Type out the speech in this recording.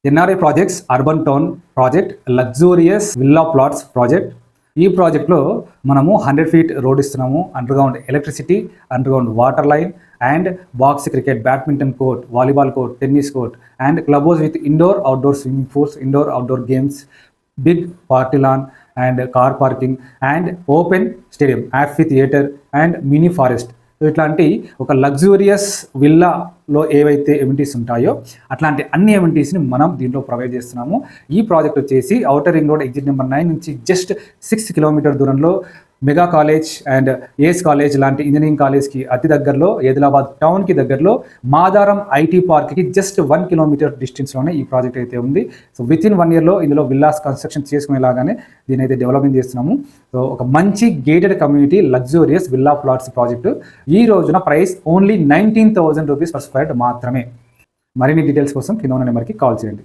NRI projects urban town project luxurious villa plots project. ఈ ప్రాజెక్ట్లో మనము 100 feet రోడ్ ఇస్తున్నాము, underground electricity, underground water line and box cricket, badminton court, volleyball court, tennis court and club house with indoor outdoor swimming pools, indoor outdoor games, big party lawn and car parking and open stadium, amphitheatre and mini forest. ఇట్లాంటి ఒక luxurious విల్లాలో ఏవైతే amenities ఉంటాయో అట్లాంటి అన్ని ఎమినిటీస్ని మనం దీంట్లో provide చేస్తున్నాము. ఈ ప్రాజెక్ట్ వచ్చేసి outer ring road exit number 9 నుంచి జస్ట్ 6 కిలోమీటర్ దూరంలో mega college and ace college లాంటి ఇంజనీరింగ్ కాలేజ్కి అతి దగ్గరలో, ఆదిలాబాద్ టౌన్కి దగ్గరలో, మాదారం ఐటీ పార్క్కి జస్ట్ 1 kilometer డిస్టెన్స్లోనే ఈ ప్రాజెక్ట్ అయితే ఉంది. సో వితిన్ 1 yearలో ఇందులో విల్లాస్ కన్స్ట్రక్షన్ చేసుకునేలాగానే దీని అయితే డెవలపింగ్ చేస్తున్నాము. సో ఒక మంచి gated community luxurious villa plots project. ఈ రోజున price only 19,000 rupees per square మాత్రమే. మరిన్ని డీటెయిల్స్ కోసం కింద ఉన్న నెంబర్కి కాల్ చేయండి.